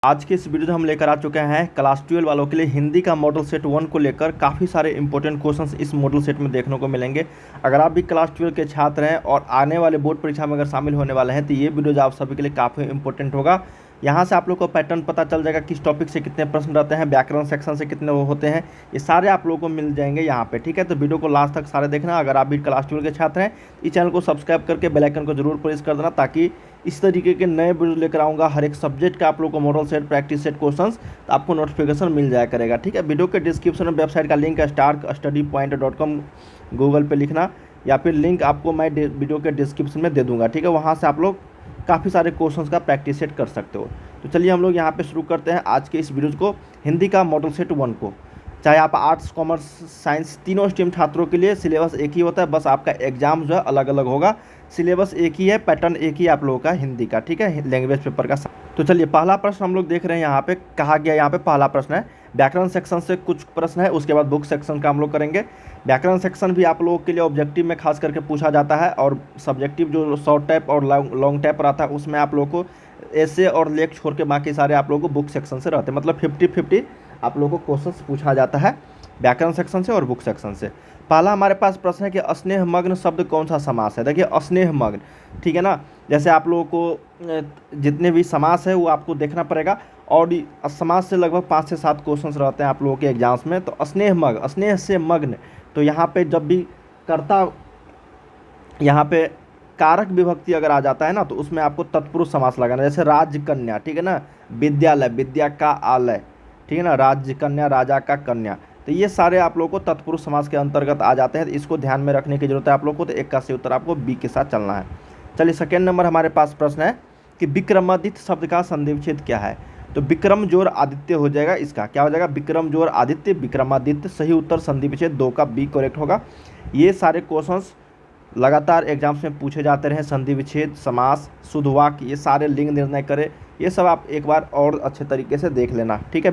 आज के इस वीडियो में हम लेकर आ चुके हैं क्लास 12 वालों के लिए हिंदी का मॉडल सेट 1 को लेकर काफ़ी सारे इंपॉर्टेंट क्वेश्चंस इस मॉडल सेट में देखने को मिलेंगे। अगर आप भी क्लास 12 के छात्र हैं और आने वाले बोर्ड परीक्षा में अगर शामिल होने वाले हैं तो ये वीडियो आप सभी के लिए काफ़ी इंपॉर्टेंट होगा। यहाँ से आप लोग को पैटर्न पता चल जाएगा, किस टॉपिक से कितने प्रश्न रहते हैं, व्याकरण सेक्शन से कितने वो होते हैं, ये सारे आप लोगों को मिल जाएंगे यहाँ पे। ठीक है, तो वीडियो को लास्ट तक सारे देखना। अगर आप भी क्लास 12 के छात्र हैं इस चैनल को सब्सक्राइब करके बेल आइकन को जरूर प्रेस कर देना, ताकि इस तरीके के नए वीडियो लेकर आऊँगा हर एक सब्जेक्ट का आप लोग को model set, practice set questions, तो आपको नोटिफिकेशन मिल जाया करेगा। ठीक है, वीडियो के डिस्क्रिप्शन में वेबसाइट का लिंक है starkstudypoint.com, गूगल पे लिखना, या फिर लिंक आपको मैं वीडियो के डिस्क्रिप्शन में दे दूँगा। ठीक है, वहाँ से आप लोग काफ़ी सारे क्वेश्चंस का प्रैक्टिस सेट कर सकते हो। तो चलिए हम लोग यहाँ पे शुरू करते हैं आज के इस वीडियो को, हिंदी का मॉडल सेट 1 को। चाहे आप आर्ट्स, कॉमर्स, साइंस तीनों स्ट्रीम छात्रों के लिए सिलेबस एक ही होता है, बस आपका एग्जाम जो है अलग अलग होगा। सिलेबस एक ही है, पैटर्न एक ही आप लोगों का हिंदी का। ठीक है, लैंग्वेज पेपर का। तो चलिए पहला प्रश्न हम लोग देख रहे हैं यहाँ पे, कहा गया यहाँ पे पहला प्रश्न है व्याकरण सेक्शन से कुछ प्रश्न है, उसके बाद बुक सेक्शन का हम लोग करेंगे। व्याकरण सेक्शन भी आप लोगों के लिए ऑब्जेक्टिव में खास करके पूछा जाता है, और सब्जेक्टिव जो शॉर्ट टाइप और लॉन्ग टाइप रहता है उसमें आप लोगों को ऐसे और लेख छोड़ के बाकी सारे आप लोगों को बुक सेक्शन से रहते हैं। मतलब 50-50 आप लोगों को क्वेश्चन पूछा जाता है व्याकरण सेक्शन से और बुक सेक्शन से। पहला हमारे पास प्रश्न है कि स्नेहमग्न शब्द कौन सा समास है। देखिए स्नेहमग्न, ठीक है ना, जैसे आप लोगों को जितने भी समास है वो आपको देखना पड़ेगा, और समास से लगभग 5 से 7 क्वेश्चन रहते हैं आप लोगों के एग्जाम्स में। तो स्नेहमग्न, स्नेह से मग्न, तो यहाँ पे जब भी कर्ता, यहाँ पे कारक विभक्ति अगर आ जाता है ना, तो उसमें आपको तत्पुरुष समास लगाना। जैसे राजकन्या, ठीक है ना, विद्यालय, विद्या का आलय, ठीक है ना, राजकन्या, राजा का कन्या, तो ये सारे आप लोगों को तत्पुरुष समास के अंतर्गत आ जाते हैं। तो इसको ध्यान में रखने की जरूरत है आप लोग को। तो एक का सही उत्तर आपको बी के साथ चलना है। चलिए सेकेंड नंबर हमारे पास प्रश्न है कि विक्रमादित्य शब्द का संधि विच्छेद क्या है। तो विक्रम जोर आदित्य हो जाएगा, इसका क्या हो जाएगा, विक्रम जोर आदित्य, विक्रमादित्य। सही उत्तर संधि विच्छेद 2 का बी करेक्ट होगा। ये सारे क्वेश्चंस लगातार एग्जाम्स में पूछे जाते रहे, संधि विच्छेद, समास, शुद्ध वाक्य, ये सारे लिंग निर्णय करे, ये सब आप एक बार और अच्छे तरीके से देख लेना। ठीक है,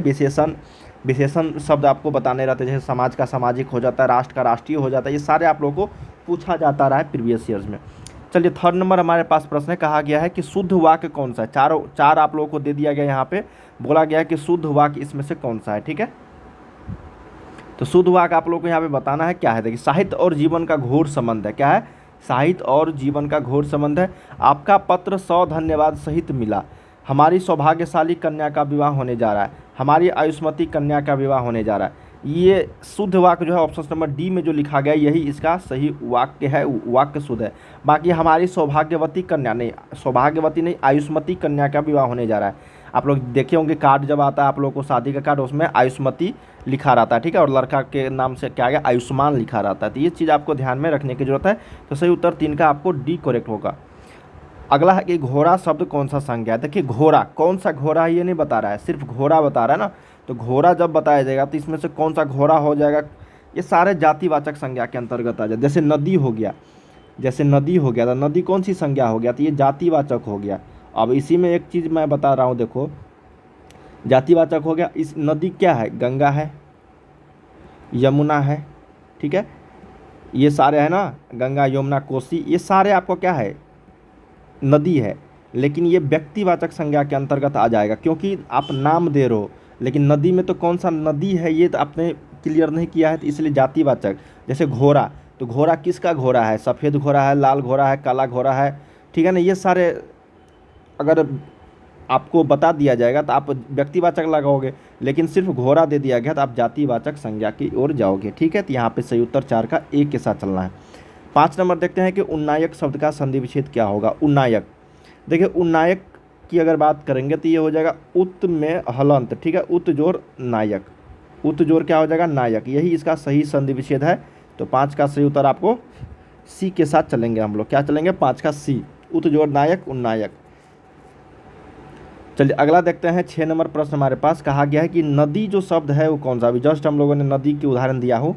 विशेषण शब्द आपको बताने रहते हैं, जैसे समाज का सामाजिक हो जाता है, राष्ट्र का राष्ट्रीय हो जाता है, ये सारे आप लोगों को पूछा जाता रहा है प्रीवियस ईयर्स में। चलिए थर्ड नंबर हमारे पास प्रश्न है, कहा गया है कि शुद्ध वाक्य कौन सा है। चार आप लोगों को दे दिया गया, यहाँ पे बोला गया है कि शुद्ध वाक्य इसमें से कौन सा है। ठीक है, तो शुद्ध वाक्य आप लोगों को यहाँ पे बताना है क्या है। देखिए साहित्य और जीवन का घोर संबंध है। क्या है, साहित्य और जीवन का घोर संबंध है। आपका पत्र 100 धन्यवाद सहित मिला, हमारी सौभाग्यशाली कन्या का विवाह होने जा रहा है, हमारी आयुष्मती कन्या का विवाह होने जा रहा है। ये शुद्ध वाक्य जो है ऑप्शन नंबर डी में जो लिखा गया है यही इसका सही वाक्य है, वाक्य शुद्ध है। बाकी हमारी सौभाग्यवती कन्या नहीं, सौभाग्यवती नहीं, आयुष्मती कन्या का विवाह होने जा रहा है। आप लोग देखे होंगे कार्ड जब आता है आप लोगों को शादी का कार्ड, उसमें आयुष्मती लिखा रहता है। ठीक है, और लड़का के नाम से क्या गया, आयुष्मान लिखा रहता है। तो ये चीज़ आपको ध्यान में रखने की जरूरत है। तो सही उत्तर 3 का आपको डी करेक्ट होगा। अगला है कि घोड़ा शब्द कौन सा संज्ञा है। देखिए घोड़ा, कौन सा घोड़ा है ये नहीं बता रहा है, सिर्फ घोड़ा बता रहा है ना। तो घोड़ा जब बताया जाएगा तो इसमें से कौन सा घोड़ा हो जाएगा, ये सारे जातिवाचक संज्ञा के अंतर्गत आ जाए। जैसे नदी हो गया, जैसे नदी हो गया, तो नदी कौन सी संज्ञा हो गया, तो ये जातिवाचक हो गया। अब इसी में एक चीज़ मैं बता रहा हूँ, देखो जातिवाचक हो गया। इस नदी क्या है, गंगा है, यमुना है, ठीक है, ये सारे है ना, गंगा, यमुना, कोसी, ये सारे आपको क्या है, नदी है। लेकिन ये व्यक्तिवाचक संज्ञा के अंतर्गत आ जाएगा, क्योंकि आप नाम दे रहे हो। लेकिन नदी में तो कौन सा नदी है ये तो आपने क्लियर नहीं किया है, तो इसलिए जातिवाचक। जैसे घोड़ा, तो घोड़ा किसका घोड़ा है, सफ़ेद घोड़ा है, लाल घोड़ा है, काला घोड़ा है, ठीक है ना। ये सारे अगर आपको बता दिया जाएगा तो आप व्यक्तिवाचक लगाओगे, लेकिन सिर्फ घोड़ा दे दिया गया तो आप जातिवाचक संज्ञा की ओर जाओगे। ठीक है, तो यहाँ पे सही उत्तर 4 का एक के साथ चलना है। 5 नंबर देखते हैं कि उन्नायक शब्द का संधि विच्छेद क्या होगा। उन्नायक, देखिए उन्नायक की अगर बात करेंगे तो ये हो जाएगा उत में हलंत। ठीक है, उत जोर नायक, उत जोर क्या हो जाएगा, नायक, यही इसका सही संधि विच्छेद है। तो 5 का सही उत्तर आपको सी के साथ चलेंगे हम लोग। क्या चलेंगे, 5 का सी, उत जोर नायक, उन्नायक। चलिए अगला देखते हैं 6 नंबर प्रश्न हमारे पास, कहा गया है कि नदी जो शब्द है वो कौन सा। अभी जस्ट हम लोगों ने नदी की उदाहरण दिया हो,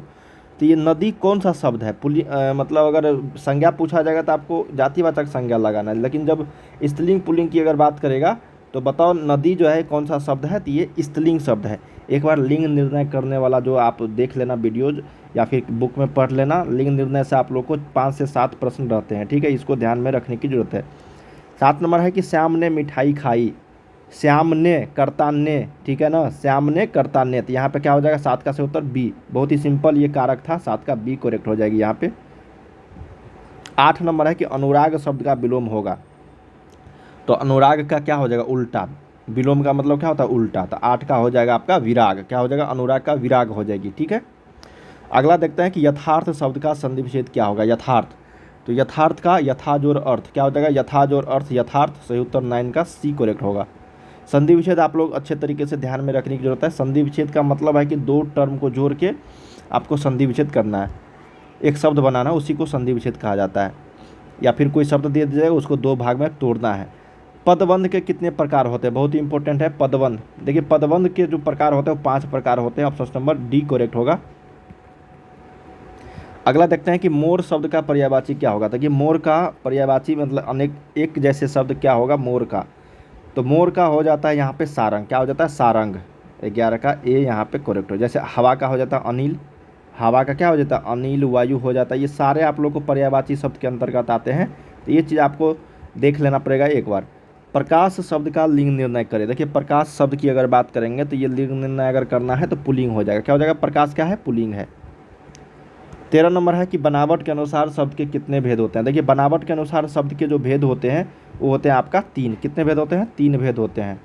तो ये नदी कौन सा शब्द है। मतलब अगर संज्ञा पूछा जाएगा तो आपको जातिवाचक संज्ञा लगाना है, लेकिन जब स्त्रीलिंग पुल्लिंग की अगर बात करेगा तो बताओ नदी जो है कौन सा शब्द है, तो ये स्त्रीलिंग शब्द है। एक बार लिंग निर्णय करने वाला जो आप देख लेना वीडियोज, या फिर बुक में पढ़ लेना। लिंग निर्णय से आप लोग को 5 से 7 प्रश्न रहते हैं। ठीक है, इसको ध्यान में रखने की जरूरत है। 7 नंबर है कि श्याम ने मिठाई खाई, श्याम ने करता ने, ठीक है ना, श्याम ने करता ने, तो यहाँ पे क्या हो जाएगा, 7 का सही उत्तर बी। बहुत ही सिंपल ये कारक था, 7 का बी करेक्ट हो जाएगी यहाँ पे। 8 नंबर है कि अनुराग शब्द का विलोम होगा, तो अनुराग का क्या हो जाएगा, उल्टा। विलोम का मतलब क्या होता है, उल्टा। तो 8 का हो जाएगा आपका विराग, क्या हो जाएगा, अनुराग का विराग हो जाएगी, ठीक है। अगला देखते हैं कि यथार्थ शब्द का संधि विच्छेद क्या होगा, यथार्थ। तो यथार्थ का यथा जोड़ अर्थ क्या हो जाएगा, यथा जोड़ अर्थ यथार्थ, सही उत्तर 9 का सी करेक्ट होगा। संधि विच्छेद आप लोग अच्छे तरीके से ध्यान में रखने की जरूरत है। संधि विच्छेद का मतलब है कि 2 टर्म को जोड़ के आपको संधि विच्छेद करना है, एक शब्द बनाना, उसी को संधि विच्छेद कहा जाता है। या फिर कोई शब्द दे दिया जाएगा, उसको 2 भाग में तोड़ना है। पदबंध के कितने प्रकार होते हैं, बहुत ही इंपॉर्टेंट है पदबंध। देखिए पदबंध के जो प्रकार होते हैं वो 5 प्रकार होते हैं, ऑप्शन नंबर डी करेक्ट होगा। अगला देखते हैं कि मोर शब्द का पर्यायवाची क्या होगा। देखिए मोर का पर्यायवाची मतलब अनेक एक जैसे शब्द क्या होगा, मोर का। तो मोर का हो जाता है यहाँ पे सारंग, क्या हो जाता है, सारंग। 11 का ए यहाँ पे करेक्ट हो। जैसे हवा का हो जाता है अनिल, हवा का क्या हो जाता है, अनिल, वायु हो जाता है। ये सारे आप लोग को पर्यायवाची शब्द के अंतर्गत आते हैं, तो ये चीज़ आपको देख लेना पड़ेगा एक बार। प्रकाश शब्द का लिंग निर्णय करें। देखिए प्रकाश शब्द की अगर बात करेंगे तो ये लिंग निर्णय अगर करना है तो पुल्लिंग हो जाएगा, क्या हो जाएगा, प्रकाश क्या है, पुल्लिंग है। 13 नंबर है कि बनावट के अनुसार शब्द के कितने भेद होते हैं। देखिए बनावट के अनुसार शब्द के जो भेद होते हैं वो होते हैं आपका 3। कितने भेद होते हैं, 3 भेद होते हैं।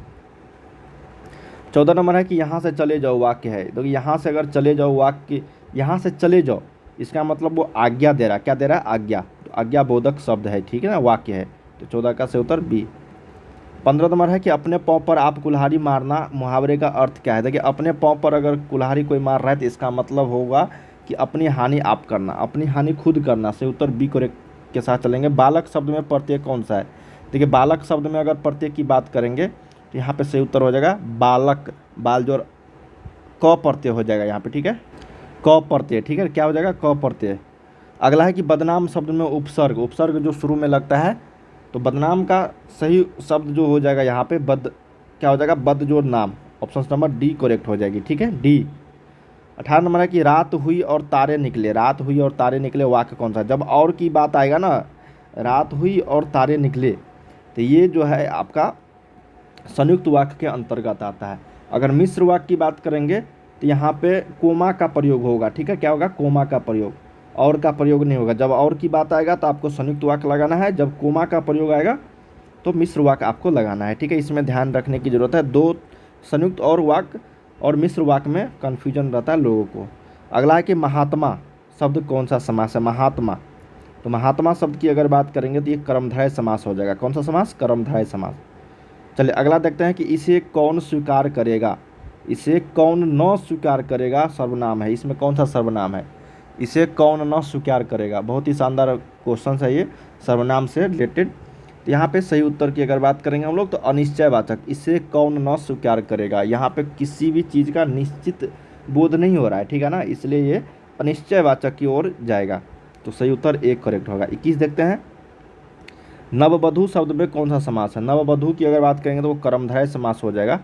14 नंबर है कि यहाँ से चले जाओ वाक्य है। देखिए यहाँ से अगर चले जाओ वाक्य, यहाँ से चले जाओ इसका मतलब वो आज्ञा दे रहा है, क्या दे रहा है, आज्ञा। तो आज्ञा बोधक शब्द है, ठीक है ना, वाक्य है। तो 14 का सही उत्तर बी। 15 नंबर है कि अपने पाँव पर आप कुल्हाड़ी मारना, मुहावरे का अर्थ क्या है। देखिए अपने पाँव पर अगर कुल्हाड़ी कोई मार रहा है तो इसका मतलब होगा कि अपनी हानि आप करना, अपनी हानि खुद करना, सही उत्तर बी करेक्ट के साथ चलेंगे। बालक शब्द में प्रत्यय कौन सा है। देखिए बालक शब्द में अगर प्रत्यय की बात करेंगे तो यहाँ पे सही उत्तर हो जाएगा बालक, बाल जोड़ क प्रत्यय हो जाएगा यहाँ पे, ठीक है, क प्रत्यय, ठीक है, क्या हो जाएगा, क प्रत्यय। अगला है कि बदनाम शब्द में उपसर्ग, उपसर्ग जो शुरू में लगता है, तो बदनाम का सही शब्द जो हो जाएगा यहाँ पे बद, क्या हो जाएगा, बद जोड़ नाम, ऑप्शन नंबर डी करेक्ट हो जाएगी, ठीक है, डी। 18 नंबर है कि रात हुई और तारे निकले, रात हुई और तारे निकले वाक्य कौन सा। जब और की बात आएगा ना, रात हुई और तारे निकले, तो ये जो है आपका संयुक्त वाक्य के अंतर्गत आता है। अगर मिश्र वाक्य की बात करेंगे तो यहाँ पे कोमा का प्रयोग होगा, ठीक है, क्या होगा, कोमा का प्रयोग, और का प्रयोग नहीं होगा। जब और की बात आएगा तो आपको संयुक्त वाक्य लगाना है, जब कोमा का प्रयोग आएगा तो मिश्र वाक्य आपको लगाना है, ठीक है। इसमें ध्यान रखने की जरूरत है, 2 संयुक्त और वाक्य और मिश्र वाक्य में कन्फ्यूजन रहता है लोगों को। अगला है कि महात्मा शब्द कौन सा समास है, महात्मा। तो महात्मा शब्द की अगर बात करेंगे तो ये कर्मधारय समास हो जाएगा। कौन सा समास, कर्मधारय समास। चलिए अगला देखते हैं कि इसे कौन स्वीकार करेगा, इसे कौन न स्वीकार करेगा, सर्वनाम है। इसमें कौन सा सर्वनाम है, इसे कौन न स्वीकार करेगा। बहुत ही शानदार क्वेश्चन है ये, सर्वनाम से रिलेटेड। तो यहाँ पे सही उत्तर की अगर बात करेंगे हम लोग तो अनिश्चयवाचक, इसे कौन न स्वीकार करेगा। यहाँ पे किसी भी चीज़ का निश्चित बोध नहीं हो रहा है, ठीक है ना, इसलिए ये अनिश्चयवाचक की ओर जाएगा। तो सही उत्तर एक करेक्ट होगा। 21 देखते हैं, नववधू शब्द में कौन सा समास है। नववधू की अगर बात करेंगे तो वो कर्मधारय समास हो जाएगा।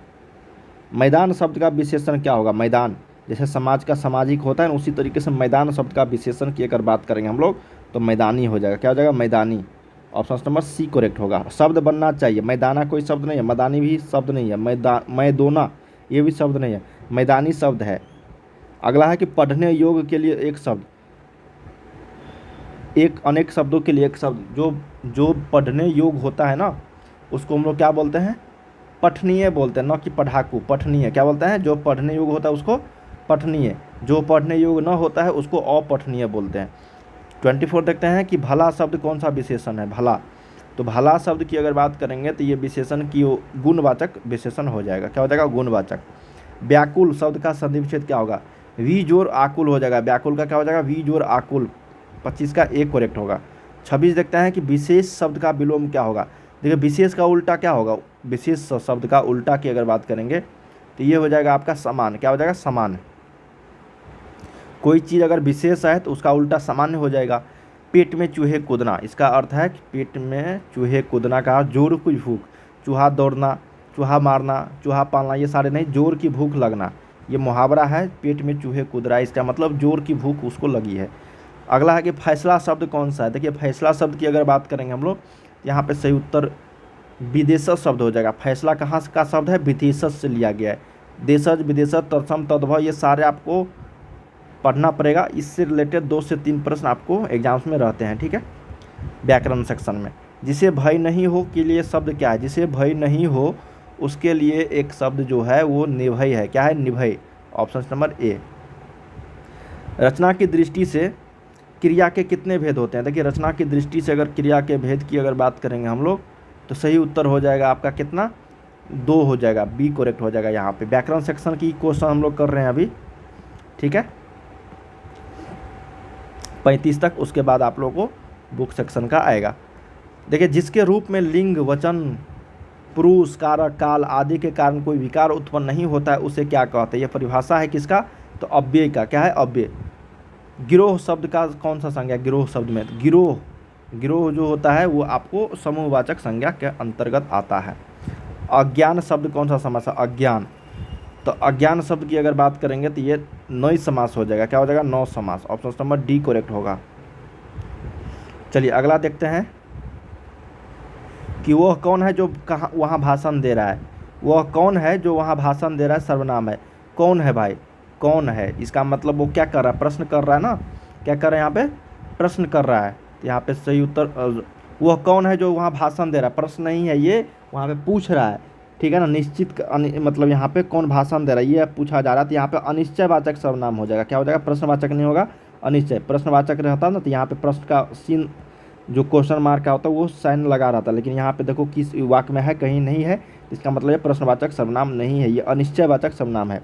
मैदान शब्द का विशेषण क्या होगा, मैदान। जैसे समाज का सामाजिक होता है ना, उसी तरीके से मैदान शब्द का विशेषण की अगर बात करेंगे हम लोग तो मैदानी हो जाएगा, क्या हो जाएगा, मैदानी। ऑप्शन नंबर सी करेक्ट होगा। शब्द बनना चाहिए, मैदाना कोई शब्द नहीं है, मैदानी भी शब्द नहीं है, मैदोना ये भी शब्द नहीं है, मैदानी शब्द है। अगला है कि पढ़ने योग्य के लिए एक शब्द, एक अनेक शब्दों के लिए एक शब्द, जो पढ़ने योग्य होता है ना उसको हम लोग क्या बोलते हैं, पठनीय बोलते हैं, न कि पढ़ाकू, पठनीय क्या बोलते हैं, जो पढ़ने योग्य होता है उसको पठनीय, जो पढ़ने योग्य न होता है उसको अपठनीय बोलते हैं। 24 देखते हैं कि भला शब्द कौन सा विशेषण है, भला। तो भला शब्द की अगर बात करेंगे तो ये विशेषण की गुणवाचक विशेषण हो जाएगा, क्या हो जाएगा, गुणवाचक। व्याकुल शब्द का संधि विच्छेद क्या होगा, वी जोर आकुल हो जाएगा, व्याकुल का क्या हो जाएगा, वी जोर आकुल। 25 का एक करेक्ट होगा। 26 देखते हैं कि विशेष शब्द का विलोम क्या होगा। देखिए विशेष का उल्टा क्या होगा, विशेष शब्द का उल्टा की अगर बात करेंगे तो ये हो जाएगा आपका समान, क्या हो जाएगा, समान। कोई चीज़ अगर विशेष है तो उसका उल्टा सामान्य हो जाएगा। पेट में चूहे कूदना, इसका अर्थ है कि पेट में चूहे कूदना का जोर की भूख, चूहा दौड़ना, चूहा मारना, चूहा पालना, ये सारे नहीं, जोर की भूख लगना, ये मुहावरा है। पेट में चूहे कूद रहा है, इसका मतलब जोर की भूख उसको लगी है। अगला है कि फैसला शब्द कौन सा है। देखिए फैसला शब्द की अगर बात करेंगे हम लोग यहाँ पे सही उत्तर विदेशज शब्द हो जाएगा। फैसला कहाँ का शब्द है, विदेशज से लिया गया है। देशज, विदेशज, तत्सम, तद्भव, ये सारे आपको पढ़ना पड़ेगा। इससे रिलेटेड 2 से 3 प्रश्न आपको एग्जाम्स में रहते हैं, ठीक है, व्याकरण सेक्शन में। जिसे भय नहीं हो के लिए शब्द क्या है, जिसे भय नहीं हो उसके लिए एक शब्द जो है वो निर्भय है। क्या है, निर्भय, ऑप्शन नंबर ए। रचना की दृष्टि से क्रिया के कितने भेद होते हैं? देखिए, रचना की दृष्टि से अगर क्रिया के भेद की अगर बात करेंगे हम लोग, तो सही उत्तर हो जाएगा आपका कितना, 2 हो जाएगा, बी करेक्ट हो जाएगा यहाँ पे। व्याकरण सेक्शन की क्वेश्चन हम लोग कर रहे हैं अभी, ठीक है, 35 तक। उसके बाद आप लोगों को बुक सेक्शन का आएगा। देखिए, जिसके रूप में लिंग, वचन, पुरुष, कारक, काल आदि के कारण कोई विकार उत्पन्न नहीं होता है उसे क्या कहते हैं? यह परिभाषा है किसका, तो अव्यय का। क्या है, अव्यय। गिरोह शब्द का कौन सा संज्ञा, गिरोह शब्द में, गिरोह, गिरोह जो होता है वो आपको समूहवाचक संज्ञा के अंतर्गत आता है। अज्ञान शब्द कौन सा समास है, अज्ञान। तो अज्ञान शब्द की अगर बात करेंगे तो ये नई समास हो जाएगा। क्या हो जाएगा, नौ समास। ऑप्शन नंबर डी करेक्ट होगा। चलिए अगला देखते हैं कि वह कौन है जो कहाँ वहाँ भाषण दे रहा है। वह कौन है जो वहाँ भाषण दे रहा है, सर्वनाम है। कौन है भाई, कौन है, इसका मतलब वो क्या कर रहा है, प्रश्न कर रहा है ना, क्या कर रहा है यहाँ पे, प्रश्न कर रहा है। तो यहाँ पे सही उत्तर, वह कौन है जो वहाँ भाषण दे रहा है, प्रश्न नहीं है ये, वहाँ पे पूछ रहा है, ठीक है ना। निश्चित मतलब यहाँ पे कौन भाषण दे रहा है ये पूछा जा रहा है। तो यहाँ पे अनिश्चयवाचक सर्वनाम हो जाएगा। क्या हो जाएगा, प्रश्नवाचक नहीं होगा, अनिश्चय। प्रश्नवाचक रहता ना तो यहाँ पे प्रश्न का सीन जो क्वेश्चन मार्क का होता है वो साइन लगा रहा था, लेकिन यहाँ पे देखो किस वाक्य में है, कहीं नहीं है, इसका मतलब ये प्रश्नवाचक सर्वनाम नहीं है, ये अनिश्चयवाचक सर्वनाम है।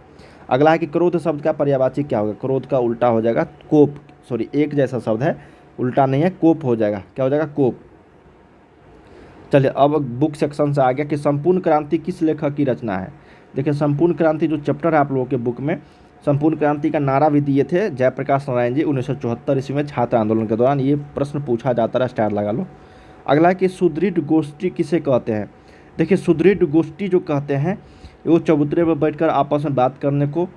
अगला है कि क्रोध शब्द का पर्यायवाची क्या होगा। क्रोध का उल्टा हो जाएगा कोप, सॉरी एक जैसा शब्द है, उल्टा नहीं है, कोप हो जाएगा। क्या हो जाएगा, कोप। चलिए अब बुक सेक्शन से आ गया कि संपूर्ण क्रांति किस लेखक की रचना है। देखिए, संपूर्ण क्रांति जो चैप्टर है आप लोगों के बुक में, संपूर्ण क्रांति का नारा भी दिए थे जयप्रकाश नारायण जी 1974 ईस्वी में छात्र आंदोलन के दौरान। ये प्रश्न पूछा जाता रहा, स्टार लगा लो। अगला है कि सुदृढ़ गोष्ठी किसे कहते हैं। देखिए, सुदृढ़ गोष्ठी जो कहते हैं वो चबूतरे पर बैठकर आपस में बात करने को,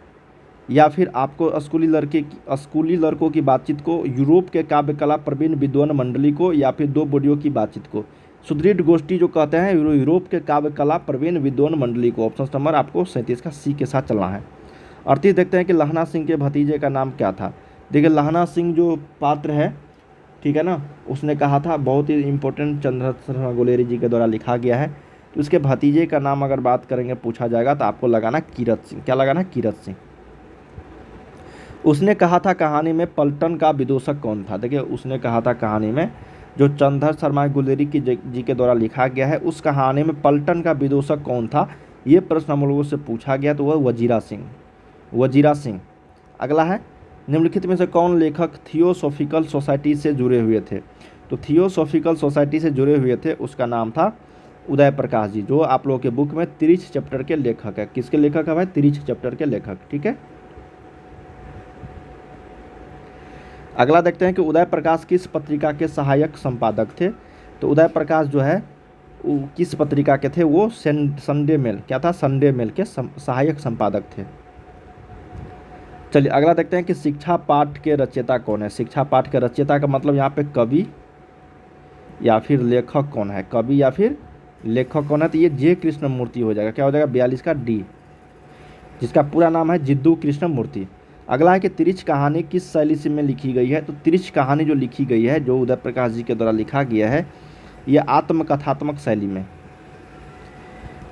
या फिर आपको स्कूली लड़कों की बातचीत को, यूरोप के काव्य कला प्रवीण विद्वान मंडली को, या फिर 2 बूढ़ियों की बातचीत को। सुदृढ़ गोष्ठी जो कहते हैं यूरोप के काव्य कला प्रवीण विद्वान मंडली को। ऑप्शन नंबर आपको 37 का सी के साथ चलना है। 38 देखते हैं कि लहना सिंह के भतीजे का नाम क्या था। देखिए, लहना सिंह जो पात्र है, ठीक है ना, उसने कहा था, बहुत ही इंपॉर्टेंट चंद्रशेखर शर्मा गोलेरी जी के द्वारा लिखा गया है। तो उसके भतीजे का नाम अगर बात करेंगे, पूछा जाएगा, तो आपको लगाना कीरत सिंह। क्या लगाना, कीरत सिंह। उसने कहा था कहानी में पलटन का विदूषक कौन था। देखिए, उसने कहा था कहानी में, जो चंद्रशेखर शर्मा गोलेरी की जी के द्वारा लिखा गया है, उस कहानी में पलटन का विदूषक कौन था, ये प्रश्न हम लोगों से पूछा गया, तो वह वजीरा सिंह, वजीरा सिंह। अगला है, निम्नलिखित में से कौन लेखक थियोसॉफिकल सोसाइटी से जुड़े हुए थे। तो थियोसॉफिकल सोसाइटी से जुड़े हुए थे, उसका नाम था उदय प्रकाश जी, जो आप लोगों के बुक में 30 चैप्टर के लेखक है। किसके लेखक है भाई, 30 चैप्टर के लेखक, ठीक है। अगला देखते हैं कि उदय प्रकाश किस पत्रिका के सहायक संपादक थे। तो उदय प्रकाश जो है वो किस पत्रिका के थे, वो संडे मेल, क्या था, संडे मेल के सहायक संपादक थे। चलिए अगला देखते हैं कि शिक्षा पाठ के रचयिता कौन है। शिक्षा पाठ के रचयिता का मतलब यहाँ पे कवि या फिर लेखक कौन है, कवि या फिर लेखक कौन है, तो ये जे कृष्णमूर्ति हो जाएगा। क्या हो जाएगा, 42 का डी, जिसका पूरा नाम है जिद्दू कृष्णमूर्ति। अगला है कि तिरिच कहानी किस शैली से में लिखी गई है। तो तिरिच कहानी जो लिखी गई है, जो उदय प्रकाश जी के द्वारा लिखा गया है, यह आत्मकथात्मक शैली में।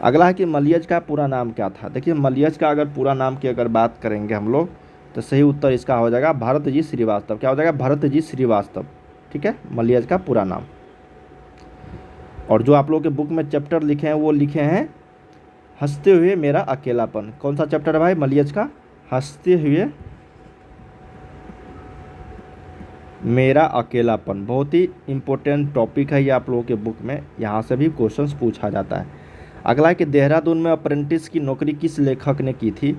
अगला है कि मलियज का पूरा नाम क्या था। देखिए, मलियज का अगर पूरा नाम की अगर बात करेंगे हम लोग, तो सही उत्तर इसका हो जाएगा भरत जी श्रीवास्तव। क्या हो जाएगा, भरत जी श्रीवास्तव, ठीक है, मलियज का पूरा नाम। और जो आप लोग के बुक में चैप्टर लिखे हैं वो लिखे हैं हंसते हुए मेरा अकेलापन। कौन सा चैप्टर है भाई, मलियज का हंसते हुए मेरा अकेलापन। बहुत ही इम्पोर्टेंट टॉपिक है ये आप लोगों के बुक में, यहाँ से भी क्वेश्चंस पूछा जाता है। अगला है कि देहरादून में अप्रेंटिस की नौकरी किस लेखक ने की थी।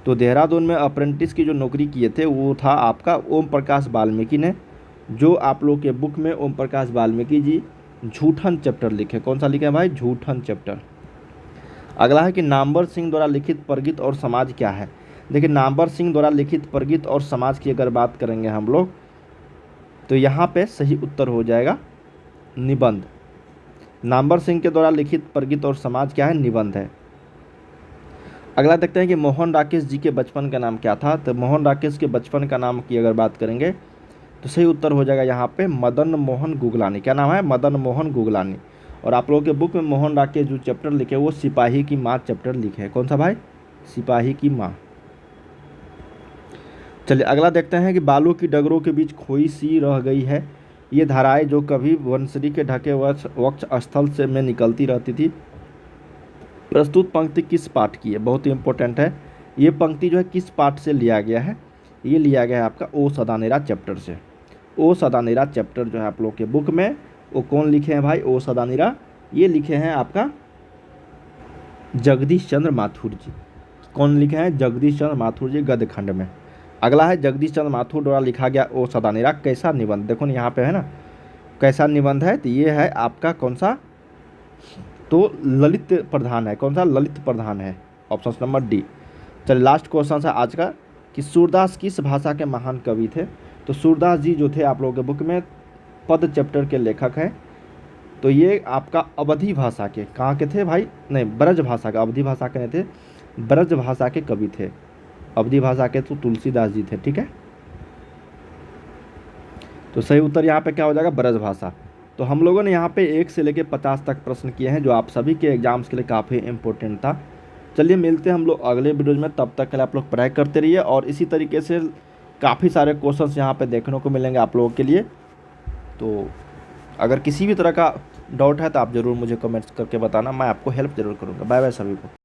तो देहरादून में अप्रेंटिस की जो नौकरी किए थे वो था आपका ओम प्रकाश वाल्मीकि ने, जो आप लोग के बुक में ओम प्रकाश वाल्मीकि जी झूठन चैप्टर लिखे। कौन सा लिखे हैं भाई, झूठन चैप्टर। अगला है कि नामवर सिंह द्वारा लिखित परगित और समाज क्या है। देखिए, नामवर सिंह द्वारा लिखित परगित और समाज की अगर बात करेंगे हम लोग, तो यहाँ पे सही उत्तर हो जाएगा निबंध। नामवर सिंह के द्वारा लिखित प्रगीत और समाज क्या है? निबंध है। अगला देखते हैं कि मोहन राकेश जी के बचपन का नाम क्या था? तो मोहन राकेश के बचपन का नाम की अगर बात करेंगे तो सही उत्तर हो जाएगा यहाँ पे मदन मोहन गुगलानी। क्या नाम है? मदन मोहन गुगलानी। और आप लोगों के बुक में मोहन राकेश जो चैप्टर लिखे वो सिपाही की माँ चैप्टर लिखे हैं। कौन सा भाई? सिपाही की माँ। चलिए अगला देखते हैं कि बालू की डगरों के बीच खोई सी रह गई है ये धाराएं जो कभी वंशरी के ढके वक्ष स्थल से में निकलती रहती थी। प्रस्तुत पंक्ति किस पाठ की है? बहुत ही इंपॉर्टेंट है। ये पंक्ति जो है किस पाठ से लिया गया है? ये लिया गया है आपका ओ सदानेरा चैप्टर से। ओ सदानेरा चैप्टर जो है आप लोग के बुक में वो कौन लिखे हैं भाई? ओ सदानेरा ये लिखे हैं आपका जगदीश चंद्र माथुर जी। कौन लिखे हैं? जगदीश चंद्र माथुर जी गद्य खंड में। अगला है जगदीश चंद्र माथुर द्वारा लिखा गया ओ सदानेरा कैसा निबंध? देखो ना यहाँ पे है ना कैसा निबंध है, तो ये है आपका कौन सा? तो ललित प्रधान है। कौन सा? ललित प्रधान है। Option number D. चलिए लास्ट क्वेश्चन है आज का कि सूरदास किस भाषा के महान कवि थे? तो सूरदास जी जो थे आप लोगों के बुक में पद चैप्टर के लेखक हैं। तो ये आपका अवधी भाषा के कहाँ के थे भाई? नहीं, ब्रज भाषा का, अवधी भाषा के नहीं थे, ब्रज भाषा के कवि थे। अवधी भाषा के तो तुलसीदास जी थे। ठीक है, तो सही उत्तर यहाँ पे क्या हो जाएगा? ब्रज भाषा। तो हम लोगों ने यहाँ पे 1 से लेकर 50 तक प्रश्न किए हैं जो आप सभी के एग्जाम्स के लिए काफ़ी इंपॉर्टेंट था। चलिए मिलते हैं हम लोग अगले वीडियोज में, तब तक के लिए आप लोग पढ़ाई करते रहिए और इसी तरीके से काफ़ी सारे क्वेश्चंस यहाँ पे देखने को मिलेंगे आप लोगों के लिए। तो अगर किसी भी तरह का डाउट है तो आप ज़रूर मुझे कमेंट्स करके बताना, मैं आपको हेल्प ज़रूर करूँगा। बाय बाय सभी को।